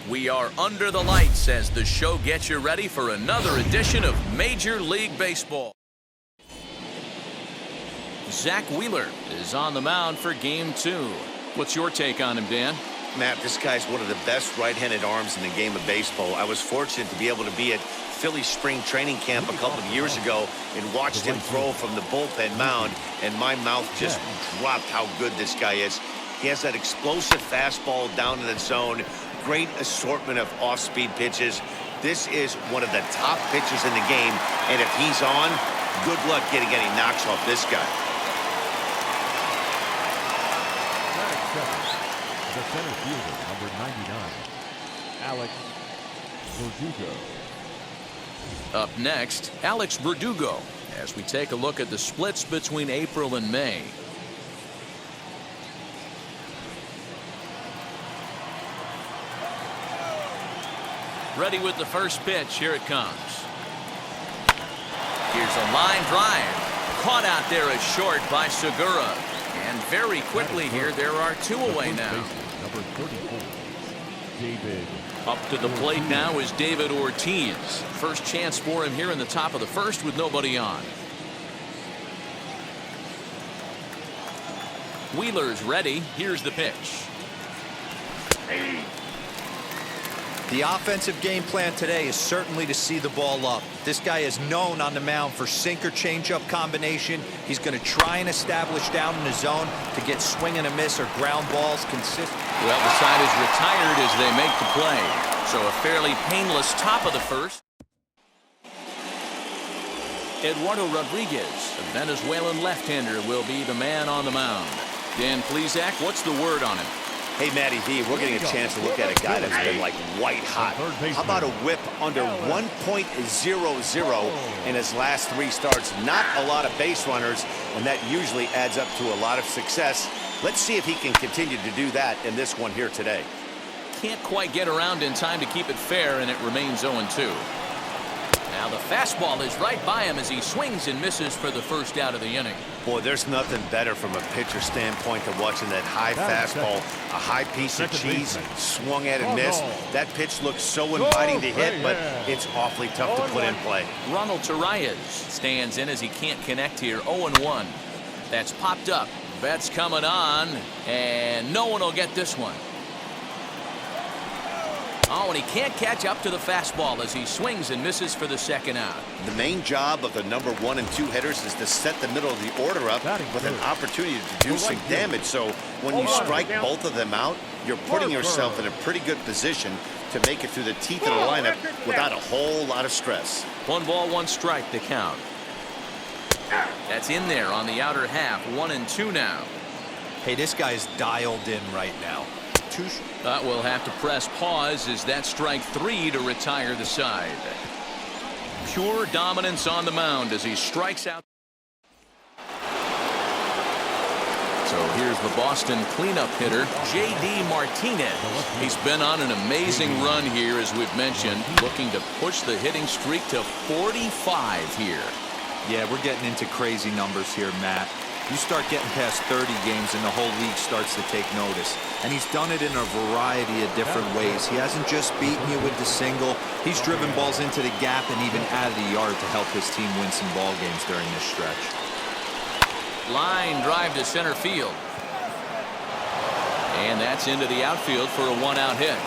We are under the lights as the show gets you ready for another edition of Major League Baseball. Zach Wheeler is on the mound for Game 2. What's your take on him, Dan? Matt, this guy's one of the best right-handed arms in the game of baseball. I was fortunate to be able to be at Philly spring training camp a couple of years ago and watched him throw from the bullpen mound, and my mouth just dropped how good this guy is. He has that explosive fastball down in the zone, great assortment of off-speed pitches. This is one of the top pitchers in the game, and if he's on, good luck getting any knocks off this guy. The center fielder, number 99, Alex Verdugo. Up next, Alex Verdugo, as we take a look at the splits between April and May. Ready with the first pitch. Here it comes. Here's a line drive. Caught out there as short by Segura. And very quickly here, there are two away now. Number 34, David. Up to the plate now is David Ortiz. First chance for him here in the top of the first with nobody on. Wheeler's ready. Here's the pitch. The offensive game plan today is certainly to see the ball up. This guy is known on the mound for sinker changeup combination. He's going to try and establish down in the zone to get swing and a miss or ground balls consistent. Well, the side is retired as they make the play. So a fairly painless top of the first. Eduardo Rodriguez, the Venezuelan left-hander, will be the man on the mound. Dan Plesac, what's the word on him? Hey, Matty V, we're getting a chance to look at a guy that's been like white hot. How about a whip under 1.00 in his last 3 starts? Not a lot of base runners, and that usually adds up to a lot of success. Let's see if he can continue to do that in this one here today. Can't quite get around in time to keep it fair, and it remains 0-2. Now the fastball is right by him as he swings and misses for the first out of the inning. Boy, there's nothing better from a pitcher standpoint than watching that high fastball, a high piece of cheese, swung at and missed. That pitch looks so inviting to hit, but it's awfully tough to put in play. Ronald Torreyes stands in as he can't connect here. 0-1. That's popped up. Betts coming on, and no one will get this one. Oh, and he can't catch up to the fastball as he swings and misses for the second out. The main job of the number 1 and 2 hitters is to set the middle of the order up with an opportunity to do some damage. So when you strike both of them out, you're putting yourself in a pretty good position to make it through the teeth of the lineup without a whole lot of stress. 1 ball, 1 strike to count. That's in there on the outer half. 1-2 now. Hey, this guy's dialed in right now. We'll have to press pause as that strike 3 to retire the side. Pure dominance on the mound as he strikes out. So here's the Boston cleanup hitter, J.D. Martinez. He's been on an amazing run here, as we've mentioned, looking to push the hitting streak to 45 here. Yeah, we're getting into crazy numbers here, Matt. You start getting past 30 games and the whole league starts to take notice. And he's done it in a variety of different ways. He hasn't just beaten you with the single. He's driven balls into the gap and even out of the yard to help his team win some ball games during this stretch. Line drive to center field. And that's into the outfield for a 1-out hit.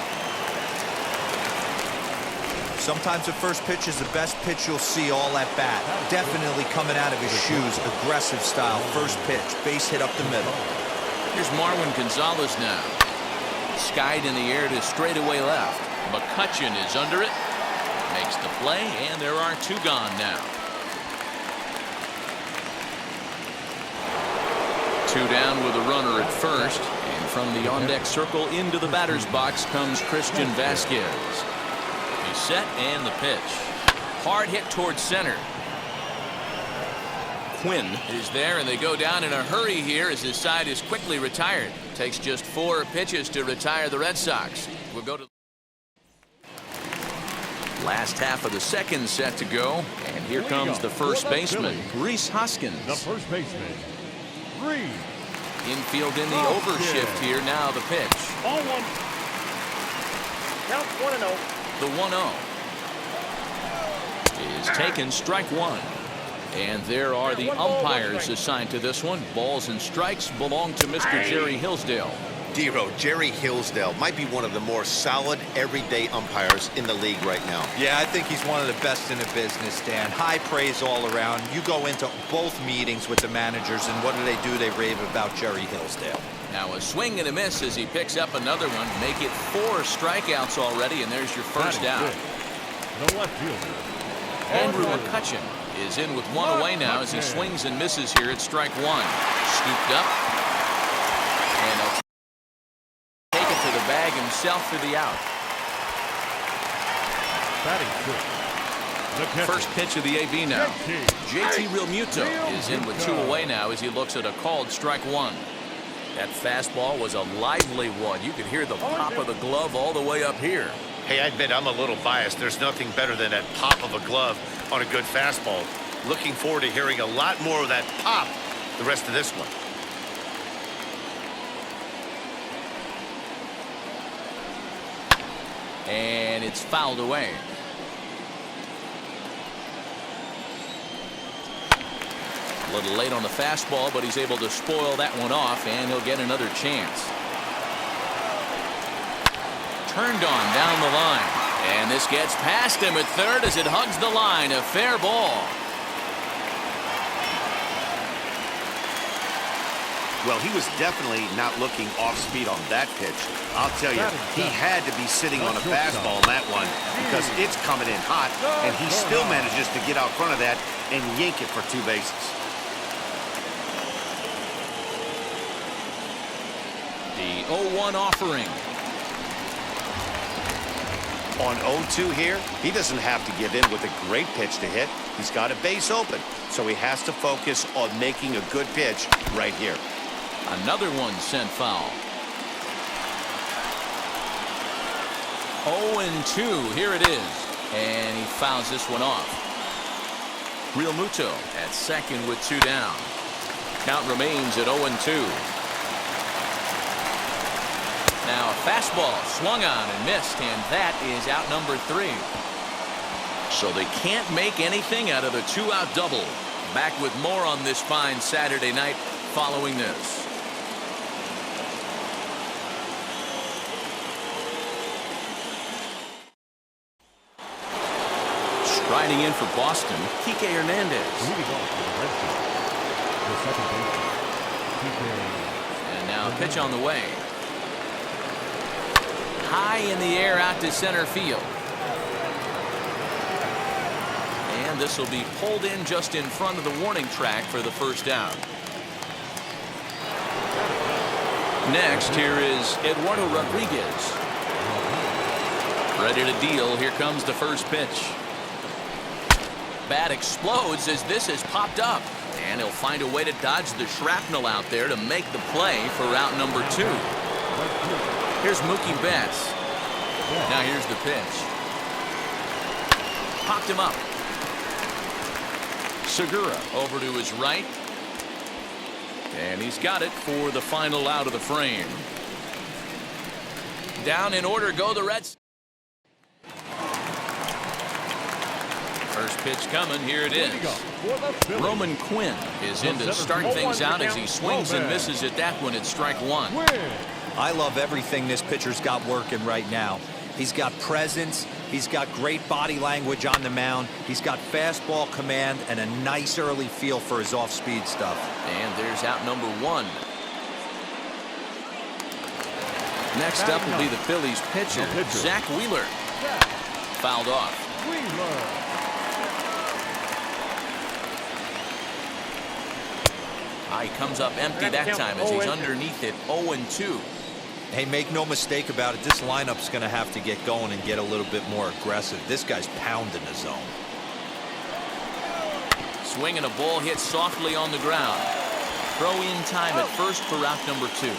Sometimes the first pitch is the best pitch you'll see all at bat. Definitely coming out of his shoes. Aggressive style. First pitch. Base hit up the middle. Here's Marwin Gonzalez now. Skied in the air to straightaway left. McCutchen is under it. Makes the play, and there are 2 gone now. 2 down with a runner at first. And from the on-deck circle into the batter's box comes Christian Vasquez. He's set, and the pitch. Hard hit towards center. Quinn is there, and they go down in a hurry here as his side is quickly retired. Takes just 4 pitches to retire the Red Sox. We'll go to last half of the second set to go, and here comes the first baseman, Rhys Hoskins. The first baseman, Rhys. Infield in the overshift here. Now the pitch. Count 1-0. The 1-0 is taken, strike one. And there are the umpires assigned to this one. Balls and strikes belong to Mr. Jerry Hillsdale. Dero, Jerry Hillsdale might be one of the more solid everyday umpires in the league right now. Yeah, I think he's one of the best in the business, Dan. High praise all around. You go into both meetings with the managers, and what do? They rave about Jerry Hillsdale. Now a swing and a miss as he picks up another one. Make it 4 strikeouts already, and there's your first out. The left fielder, Andrew McCutcheon is in with one away now as he swings and misses here at strike one. Scooped up. And he'll take it to the bag himself for the out. batting fifth. The catcher, First pitch of the AB now. JT Realmuto is in with 2 away now as he looks at a called strike one. That fastball was a lively one. You could hear the pop of the glove all the way up here. Hey, I admit I'm a little biased. There's nothing better than that pop of a glove on a good fastball. Looking forward to hearing a lot more of that pop the rest of this one. And it's fouled away. A little late on the fastball, but he's able to spoil that one off, and he'll get another chance. Turned on down the line. And this gets past him at third as it hugs the line. A fair ball. Well, he was definitely not looking off speed on that pitch. I'll tell you, he had to be sitting on a fastball on that one because it's coming in hot, and he still manages to get out front of that and yank it for 2 bases. The 0-1 offering. On 0-2 here, he doesn't have to give in with a great pitch to hit. He's got a base open, so he has to focus on making a good pitch right here. Another one sent foul. 0-2, here it is. And he fouls this one off. Realmuto at second with 2 down. Count remains at 0-2. Now a fastball swung on and missed, and that is out number 3. So they can't make anything out of the 2-out double. Back with more on this fine Saturday night following this. Striding in for Boston, Kike Hernandez. Leading off for the Red Sox, the second baseman, Kike. And now a pitch on the way. High in the air out to center field. And this will be pulled in just in front of the warning track for the first out. Next, here is Eduardo Rodriguez. Ready to deal. Here comes the first pitch. Bat explodes as this has popped up. And he'll find a way to dodge the shrapnel out there to make the play for route number 2. Here's Mookie Betts. Now here's the pitch. Popped him up. Segura over to his right. And he's got it for the final out of the frame. Down in order go the Reds. First pitch coming. Here it is. Roman Quinn is in to start things out as he swings and misses at that one at strike one. I love everything this pitcher's got working right now. He's got presence. He's got great body language on the mound. He's got fastball command and a nice early feel for his off-speed stuff. And there's out number 1. Next up will be the Phillies pitcher, Zach Wheeler. Fouled off. He comes up empty that time as he's underneath it. 0-2. Hey, make no mistake about it. This lineup's going to have to get going and get a little bit more aggressive. This guy's pounding the zone. Swing and a ball hit softly on the ground. Throw in time at first for route number 2.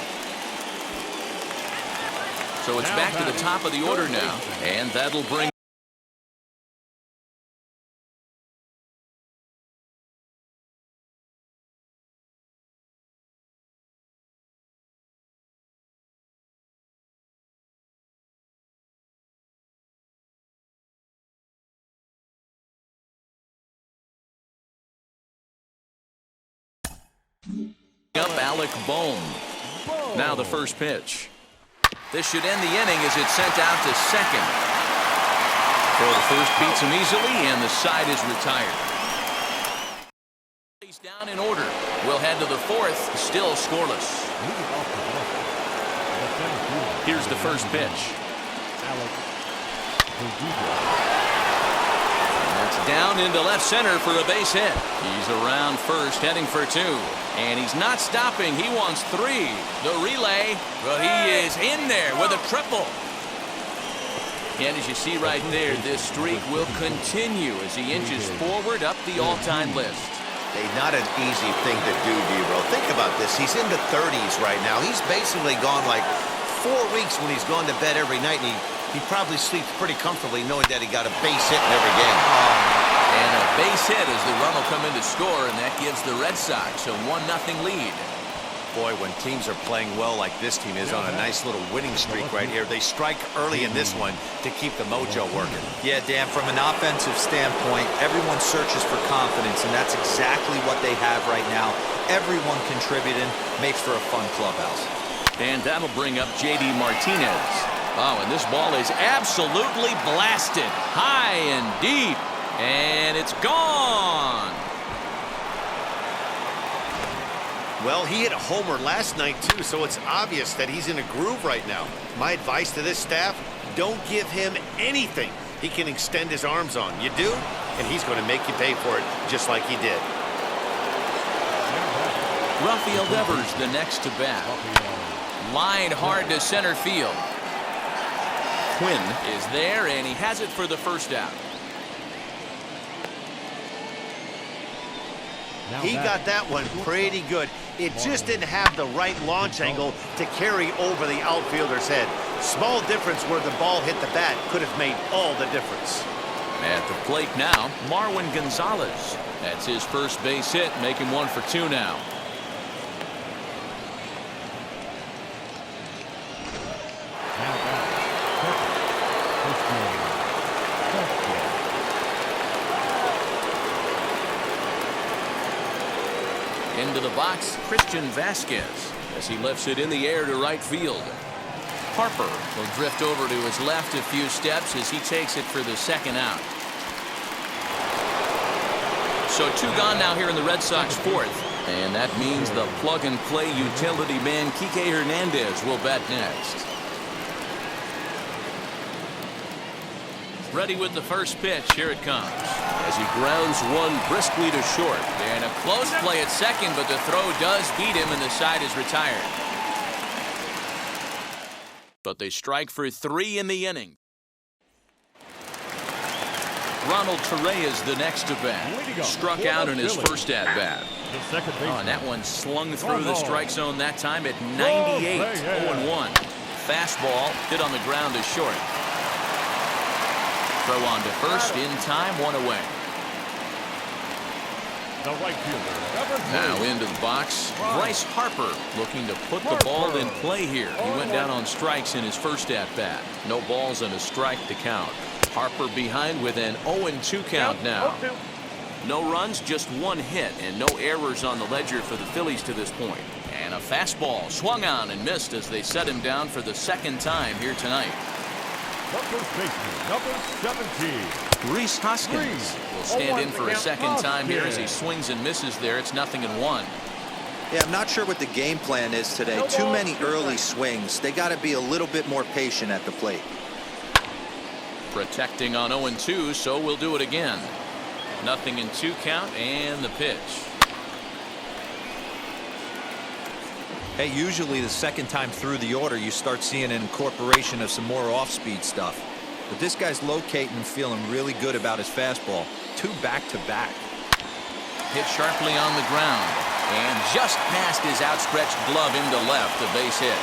So it's back to the top of the order now, and that'll bring Up Alec Bohm. Now the first pitch. This should end the inning as it's sent out to second. Throw to first beats him easily, and the side is retired. He's down in order. We'll head to the fourth, still scoreless. Here's the first pitch. That's down into left center for a base hit. He's around first, heading for two. And he's not stopping. He wants three. The relay, but he is in there with a triple. And as you see right there, this streak will continue as he inches forward up the all-time list. Hey, not an easy thing to do, D-Row. Think about this. He's in the 30s right now. He's basically gone like 4 weeks when he's gone to bed every night, and he probably sleeps pretty comfortably knowing that he got a base hit in every game. And a base hit as the run will come in to score, and that gives the Red Sox a 1-0 lead. Boy, when teams are playing well like this team is on a nice little winning streak right here, they strike early in this one to keep the mojo working. Yeah, Dan, from an offensive standpoint, everyone searches for confidence, and that's exactly what they have right now. Everyone contributing makes for a fun clubhouse. And that'll bring up J.D. Martinez. Oh, and this ball is absolutely blasted. High and deep. And it's gone. Well, he hit a homer last night, too, so it's obvious that he's in a groove right now. My advice to this staff, don't give him anything he can extend his arms on. You do, and he's going to make you pay for it just like he did. Rafael Devers the next to bat. Line hard to center field. Quinn is there, and he has it for the first out. He got that one pretty good. It just didn't have the right launch angle to carry over the outfielder's head. Small difference where the ball hit the bat could have made all the difference. At the plate now, Marwin Gonzalez. That's his first base hit, making 1 for 2 now. Into the box, Christian Vasquez as he lifts it in the air to right field. Harper will drift over to his left a few steps as he takes it for the second out. So 2 gone now here in the Red Sox fourth. And that means the plug-and-play utility man Kike Hernandez will bat next. Ready with the first pitch. Here it comes. As he grounds one briskly to short. And a close play at second, but the throw does beat him and the side is retired. But they strike for 3 in the inning. Ronald Torreyes the next to bat. Struck out in his first at-bat. Oh, and that one slung through the strike zone that time at 98. 0-1. Fastball hit on the ground to short. Throw on to first, in time, 1 away. The right fielder, now into the box, Bryce Harper looking to put the ball in play here. He went down on strikes in his first at-bat. No balls and a strike to count. Harper behind with an 0-2 count now. No runs, just 1 hit, and no errors on the ledger for the Phillies to this point. And a fastball swung on and missed as they set him down for the second time here tonight. First baseman, number 17. Rhys Hoskins will stand in for a second time here as he swings and misses there. It's 0-1. Yeah, I'm not sure what the game plan is today. Too many early swings. They got to be a little bit more patient at the plate. Protecting on 0-2, so we'll do it again. 0-2 count and the pitch. Hey, usually the second time through the order, you start seeing an incorporation of some more off-speed stuff. But this guy's locating and feeling really good about his fastball. 2 back-to-back. Hit sharply on the ground. And just past his outstretched glove into left, a base hit.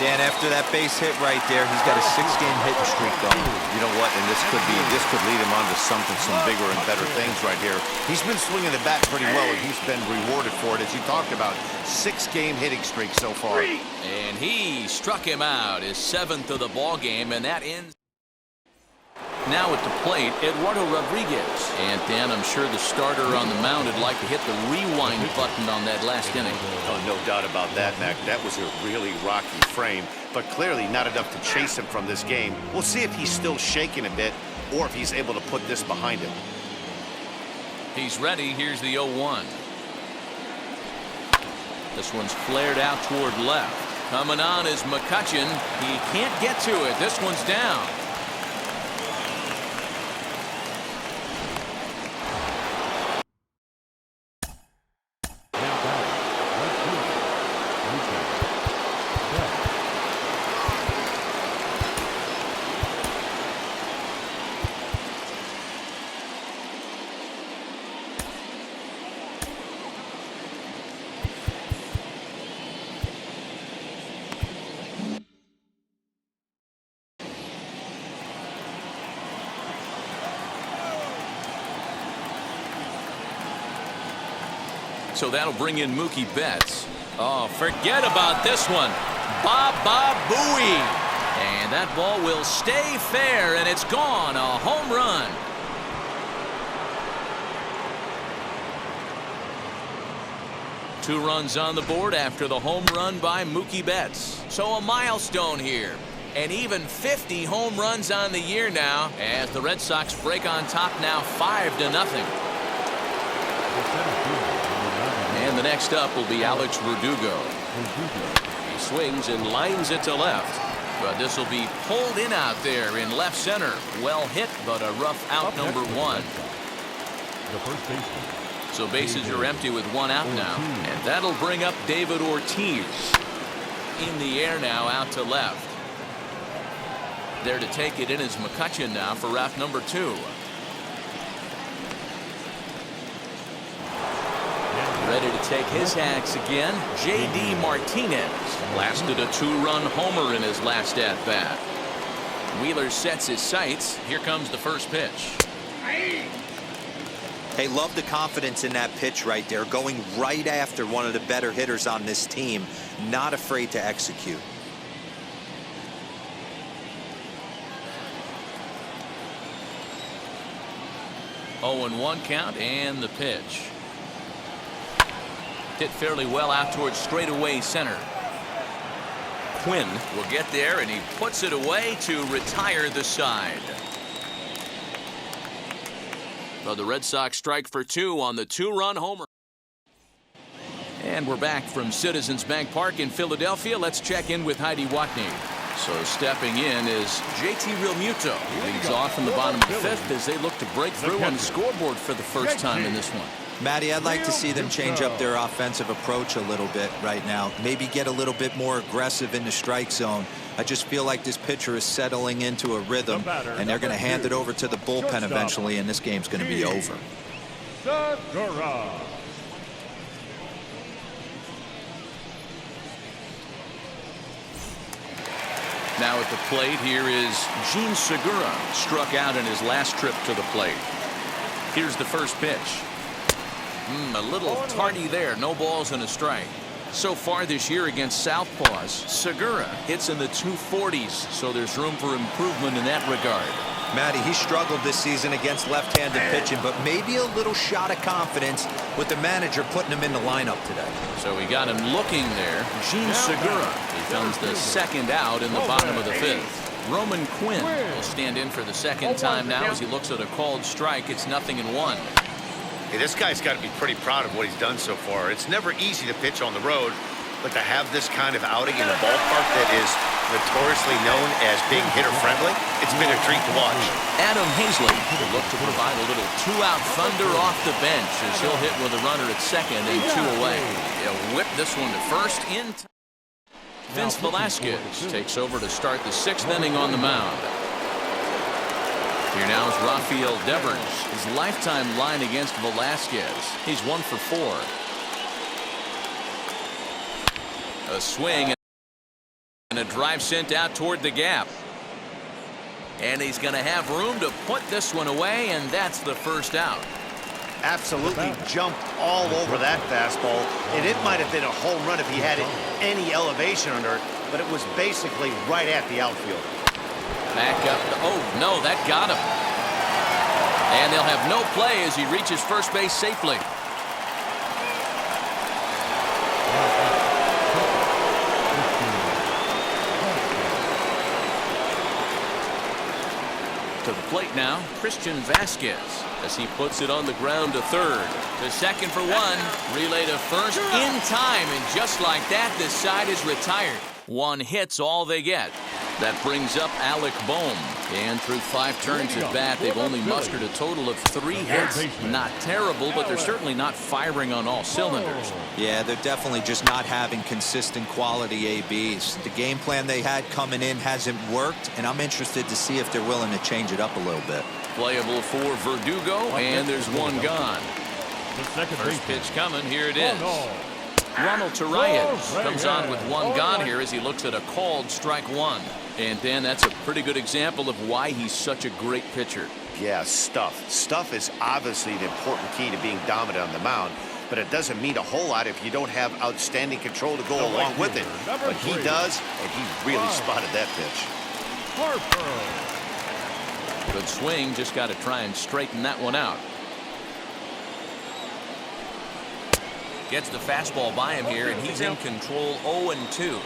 Dan, after that base hit right there, he's got a 6-game hitting streak going. You know what? And this could lead him on to some bigger and better things right here. He's been swinging the bat pretty well, and he's been rewarded for it, as you talked about. 6-game hitting streak so far. And he struck him out, his 7th of the ball game, and that ends. Now at the plate, Eduardo Rodriguez. And Dan, I'm sure the starter on the mound would like to hit the rewind button on that last inning. Oh, no doubt about that, Mac. That was a really rocky frame, but clearly not enough to chase him from this game. We'll see if he's still shaking a bit or if he's able to put this behind him. He's ready. Here's the 0-1. This one's flared out toward left. Coming on is McCutchen. He can't get to it. This one's down. So that'll bring in Mookie Betts. Oh, forget about this one. Baba Booey. And that ball will stay fair, and it's gone. A home run. Two runs on the board after the home run by Mookie Betts. So a milestone here. And even 50 home runs on the year now as the Red Sox break on top now 5-0. And the next up will be Alex Verdugo. He swings and lines it to left. But this will be pulled in out there in left center. Well hit, but a rough out number one. The first baseman. So bases are empty with one out now. And that'll bring up David Ortiz. In the air now out to left. There to take it in is McCutchen now for route number 2. Ready to take his hacks again, J.D. Martinez. Blasted a 2-run homer in his last at-bat. Wheeler sets his sights. Here comes the first pitch. Hey, love the confidence in that pitch right there. Going right after one of the better hitters on this team. Not afraid to execute. Oh, and 1 count and the pitch. Hit fairly well out towards straightaway center. Quinn will get there, and he puts it away to retire the side. Well, the Red Sox strike for 2 on the 2-run homer. And we're back from Citizens Bank Park in Philadelphia. Let's check in with Heidi Watney. So stepping in is JT Realmuto. Leads off in the bottom of the 5th as they look to break through on the scoreboard for the first time in this one. Matty, I'd like to see them change up their offensive approach a little bit right now. Maybe get a little bit more aggressive in the strike zone. I just feel like this pitcher is settling into a rhythm, and they're going to hand it over to the bullpen eventually, and this game's going to be over. Segura. Now at the plate, here is Gene Segura. Struck out in his last trip to the plate. Here's the first pitch. A little tardy there. No balls and a strike. So far this year against Southpaws, Segura hits in the 240s, so there's room for improvement in that regard. Matty, he struggled this season against left-handed pitching, but maybe a little shot of confidence with the manager putting him in the lineup today. So we got him looking there. Gene Segura becomes the second out in the bottom of the 5th. Roman Quinn will stand in for the second time now as he looks at a called strike. It's 0-1. Hey, this guy's got to be pretty proud of what he's done so far. It's never easy to pitch on the road, but to have this kind of outing in a ballpark that is notoriously known as being hitter-friendly, it's been a treat to watch. Adam Hazley will look to provide a little 2-out thunder off the bench as he'll hit with a runner at second and 2 away. He'll whip this one to first in time. Vince Velasquez takes over to start the 6th inning on the mound. Here now is Rafael Devers. His lifetime line against Velasquez. He's 1 for 4. A swing and a drive sent out toward the gap. And he's going to have room to put this one away, and that's the first out. Absolutely jumped all over that fastball, and it might have been a home run if he had any elevation under it, but it was basically right at the outfield. Back up. Oh, no, that got him. And they'll have no play as he reaches first base safely. To the plate now, Christian Vasquez, as he puts it on the ground to third. To second for one. Relay to first in time, and just like that, this side is retired. One hit's all they get. That brings up Alec Bohm. And through 5 turns at bat, they've only mustered a total of 3 hits. Not terrible, but they're certainly not firing on all cylinders. Yeah, they're definitely just not having consistent quality ABs. The game plan they had coming in hasn't worked, and I'm interested to see if they're willing to change it up a little bit. Playable for Verdugo, and there's one gone. First pitch coming, here it is. Ronald Torreyes comes on with one gone here as he looks at a called strike one. And Dan, that's a pretty good example of why he's such a great pitcher. Yeah, stuff. Stuff is obviously an important key to being dominant on the mound, but it doesn't mean a whole lot if you don't have outstanding control to go along with it. But he does, and he really spotted that pitch. Good swing, just got to try and straighten that one out. Gets the fastball by him here, and he's in control 0-2.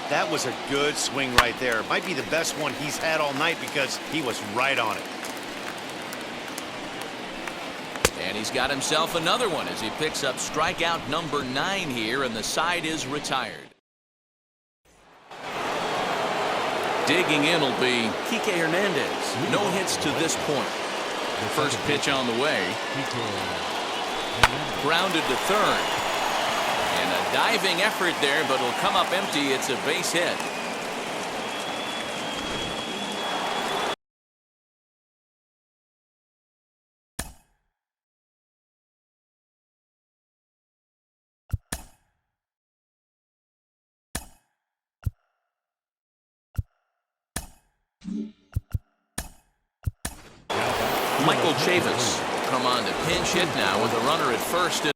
That was a good swing right there. Might be the best one he's had all night because he was right on it. And he's got himself another one as he picks up strikeout number 9 here, and the side is retired. Digging in will be Kike Hernandez. No hits to this point. First pitch on the way. Grounded to third. And a diving effort there, but it'll come up empty. It's a base hit. Michael Chavis come on to pinch hit now with a runner at first.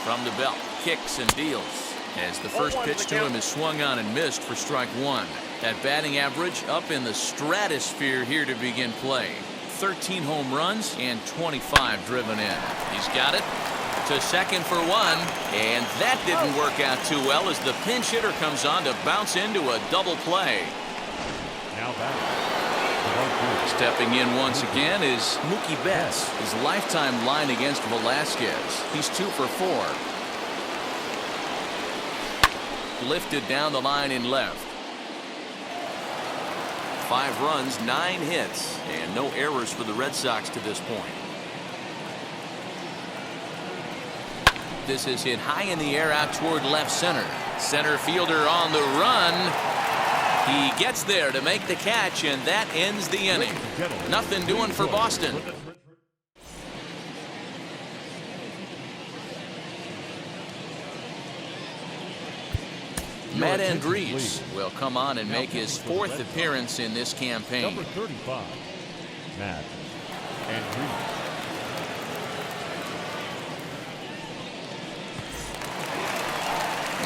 From the belt, kicks and deals as the first pitch to him is swung on and missed for strike one. That batting average up in the stratosphere here to begin play. 13 home runs and 25 driven in. He's got it to second for one, and that didn't work out too well as the pinch hitter comes on to bounce into a double play. Now batting. Stepping in once again is Mookie Betts. His lifetime line against Velasquez. He's 2 for 4. Lifted down the line in left. 5 runs, 9 hits, and no errors for the Red Sox to this point. This is hit high in the air out toward left center. Center fielder on the run. He gets there to make the catch, and that ends the inning. Nothing doing for Boston. Matt Andriese will come on and make his 4th appearance in this campaign. Number 35, Matt Andriese.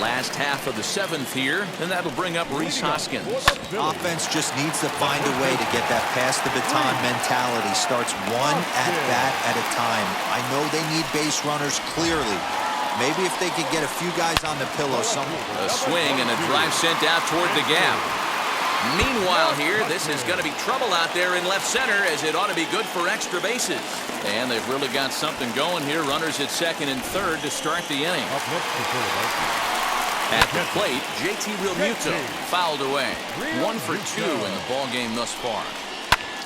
Last half of the 7th here, and that'll bring up Rhys Hoskins. Offense just needs to find a way to get that pass the baton mentality. Starts one at bat at a time. I know they need base runners clearly. Maybe if they could get a few guys on the pillow. A swing and a drive sent out toward the gap. Meanwhile here, this is going to be trouble out there in left center as it ought to be good for extra bases. And they've really got something going here. Runners at second and third to start the inning. At the plate, JT Realmuto fouled away. 1 for 2 in the ball game thus far.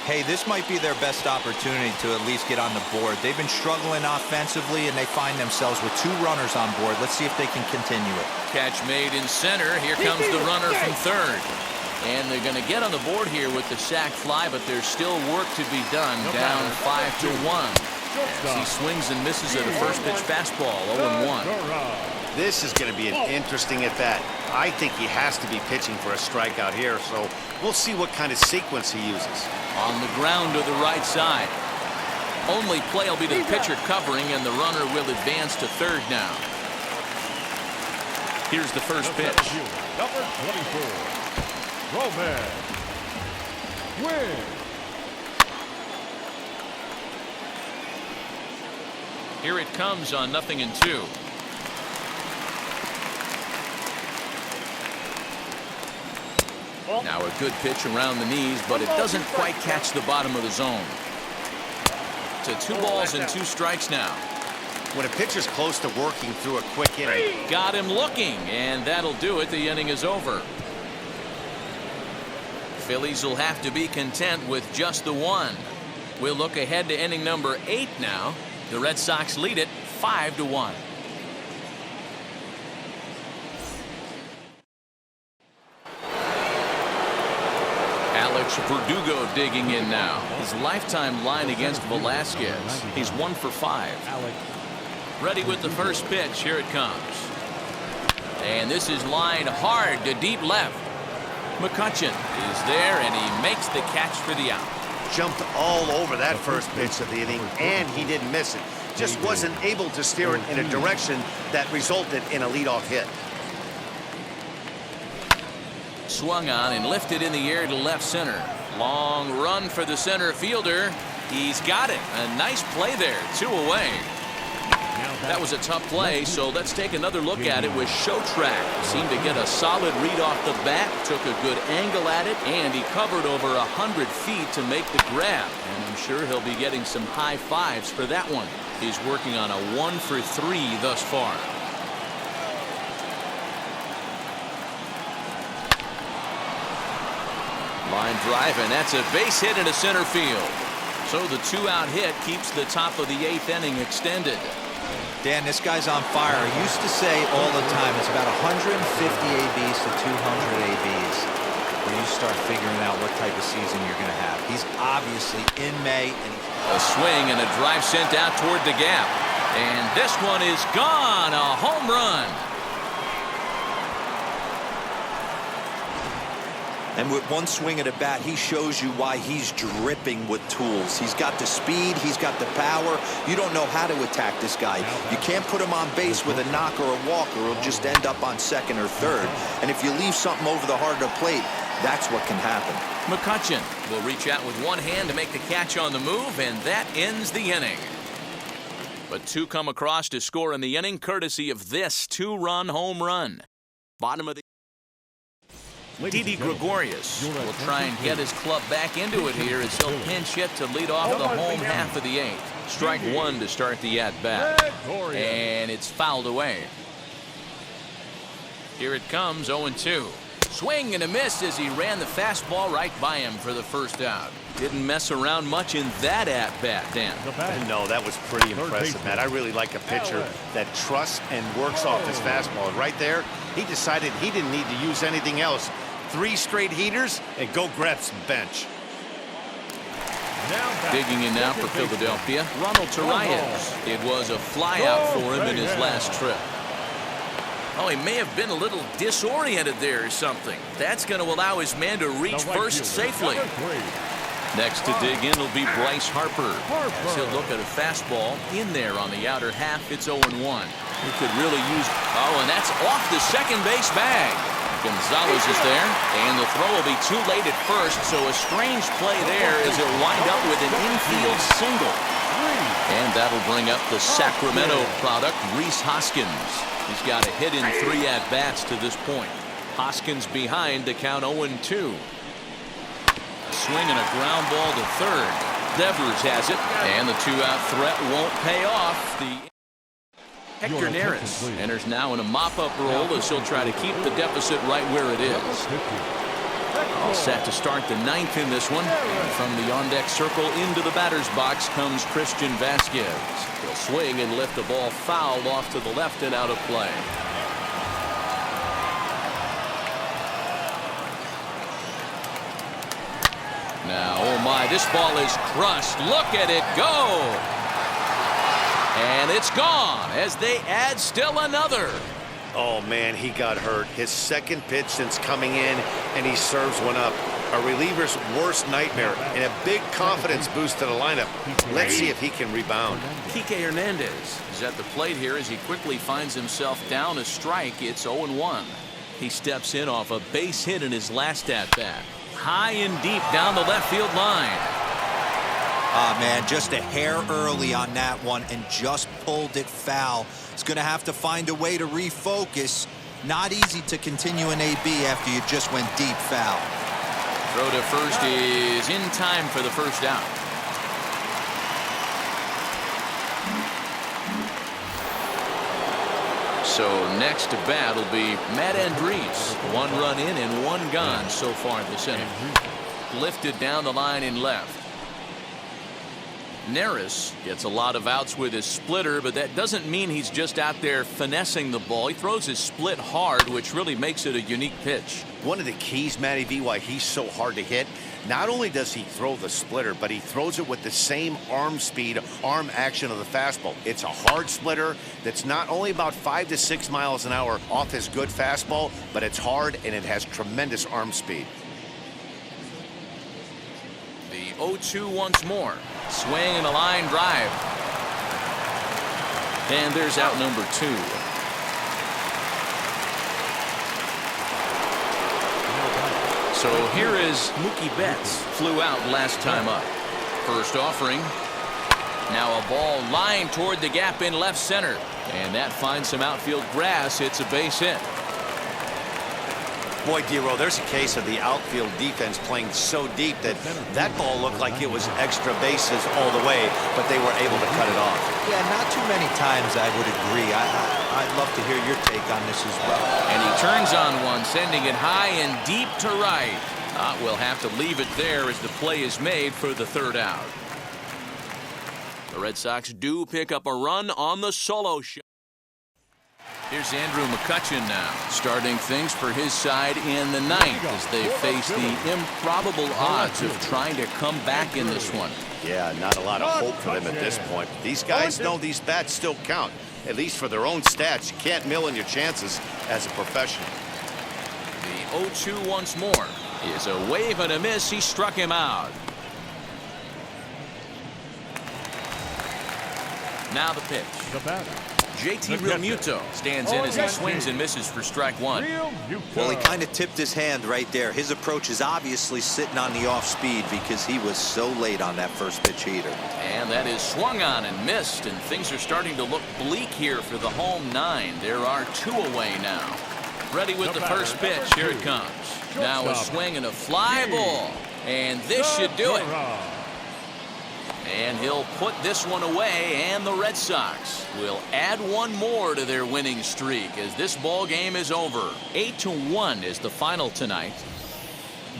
Hey, this might be their best opportunity to at least get on the board. They've been struggling offensively, and they find themselves with 2 runners on board. Let's see if they can continue it. Catch made in center. Here comes the runner from third. And they're going to get on the board here with the sac fly, but there's still work to be done. Down 5-1. As he swings and misses at a first pitch fastball, 0-1. This is going to be an interesting at bat. I think he has to be pitching for a strikeout here, so we'll see what kind of sequence he uses. On the ground to the right side. Only play will be the pitcher covering, and the runner will advance to third now. Here's the first pitch. Number 24, Roman. Win. Here it comes on 0-2. Now a good pitch around the knees, but it doesn't quite catch the bottom of the zone. To 2 balls and 2 strikes now. When a pitcher's close to working through a quick inning. Got him looking, and that'll do it. The inning is over. Phillies will have to be content with just the 1. We'll look ahead to inning number 8 now. The Red Sox lead it 5-1. Alex Verdugo digging in now. His lifetime line against Velasquez. He's 1 for 5. Ready with the first pitch. Here it comes. And this is lined hard to deep left. McCutchen is there, and he makes the catch for the out. Jumped all over that first pitch of the inning, and he didn't miss it. Just wasn't able to steer it in a direction that resulted in a leadoff hit. Swung on and lifted in the air to left center. Long run for the center fielder. He's got it. A nice play there. 2 away. That was a tough play, so let's take another look at it with Showtrack. Seemed to get a solid read off the bat, took a good angle at it, and he covered over 100 feet to make the grab. And I'm sure he'll be getting some high fives for that one. He's working on a 1 for 3 thus far. Line drive, and that's a base hit into center field. So the 2-out hit keeps the top of the 8th inning extended. Dan, this guy's on fire. I used to say all the time it's about 150 ABs to 200 ABs when you start figuring out what type of season you're going to have. He's obviously in May. And a swing and a drive sent out toward the gap. And this one is gone. A home run. And with one swing at a bat, he shows you why he's dripping with tools. He's got the speed, he's got the power. You don't know how to attack this guy. You can't put him on base with a knock or a walk, or he'll just end up on second or third. And if you leave something over the heart of the plate, that's what can happen. McCutchen will reach out with one hand to make the catch on the move, and that ends the inning. But 2 come across to score in the inning, courtesy of this 2-run home run. Bottom of the Didi Gregorius will try and get his club back into it here as he'll pinch hit to lead off the home half of the 8th. Strike 1 to start the at-bat. And it's fouled away. Here it comes, 0-2. Swing and a miss as he ran the fastball right by him for the first out. Didn't mess around much in that at-bat, Dan. No, that was pretty impressive, Matt. I really like a pitcher that trusts and works off his fastball. And right there, he decided he didn't need to use anything else. 3 straight heaters and go grab some bench. Digging in now for Philadelphia, Ronald Torreyes. It was a flyout for him in his last trip. Oh, he may have been a little disoriented there or something. That's going to allow his man to reach first safely. Next to dig in will be Bryce Harper. As he'll look at a fastball in there on the outer half. It's 0-1. He could really use. Oh, and that's off the second base bag. Gonzalez is there, and the throw will be too late at first, so a strange play there as he'll wind up with an infield single. And that'll bring up the Sacramento product, Rhys Hoskins. He's got a hit in 3 at-bats to this point. Hoskins behind to count 0-2. A swing and a ground ball to third. Devers has it, and the 2-out threat won't pay off. Hector Neris enters now in a mop-up role as he'll try to keep the deficit right where it is. All set to start the 9th in this one. And from the on-deck circle into the batter's box comes Christian Vasquez. He'll swing and lift the ball foul off to the left and out of play. Now, oh my, this ball is crushed. Look at it go. And it's gone as they add still another. Oh, man, he got hurt. His second pitch since coming in, and he serves one up. A reliever's worst nightmare, and a big confidence boost to the lineup. Let's see if he can rebound. Kike Hernandez is at the plate here as he quickly finds himself down a strike. It's 0-1. He steps in off a base hit in his last at-bat. High and deep down the left field line. Ah, man, just a hair early on that one and just pulled it foul. He's going to have to find a way to refocus. Not easy to continue an AB after you just went deep foul. Throw to first is in time for the first out. So next to bat will be Matt Andriese. 1 run in and 1 gone so far this inning. Lifted down the line in left. Neris gets a lot of outs with his splitter, but that doesn't mean he's just out there finessing the ball. He throws his split hard, which really makes it a unique pitch. One of the keys, Matty V, why he's so hard to hit, not only does he throw the splitter, but he throws it with the same arm speed, arm action of the fastball. It's a hard splitter that's not only about 5 to 6 miles an hour off his good fastball, but it's hard and it has tremendous arm speed. The 0-2 once more. Swing and a line drive. And there's out number 2. So here is Mookie Betts. Flew out last time up. First offering. Now a ball lined toward the gap in left center. And that finds some outfield grass. It's a base hit. Boy, D-Row, there's a case of the outfield defense playing so deep that that ball looked like it was extra bases all the way, but they were able to cut it off. Yeah, not too many times I would agree. I'd love to hear your take on this as well. And he turns on one, sending it high and deep to right. We'll have to leave it there as the play is made for the third out. The Red Sox do pick up a run on the solo shot. Here's Andrew McCutchen now, starting things for his side in the ninth as they face the improbable odds of trying to come back in this one. Yeah, not a lot of hope for them at this point. These guys know these bats still count, at least for their own stats. You can't mill in your chances as a professional. The 0-2 once more is a wave and a miss. He struck him out. Now the pitch. The batter. JT Realmuto stands in as he swings and misses for strike 1. Well, he kind of tipped his hand right there. His approach is obviously sitting on the off speed because he was so late on that first pitch heater. And that is swung on and missed, and things are starting to look bleak here for the home 9. There are 2 away now. Ready with the first pitch. Here it comes. Now a swing and a fly ball, and this should do it. And he'll put this one away, and the Red Sox will add 1 more to their winning streak as this ball game is over. 8-1 is the final tonight.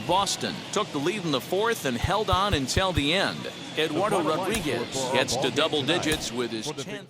Boston took the lead in the 4th and held on until the end. Eduardo Rodriguez gets to double digits with his 10th.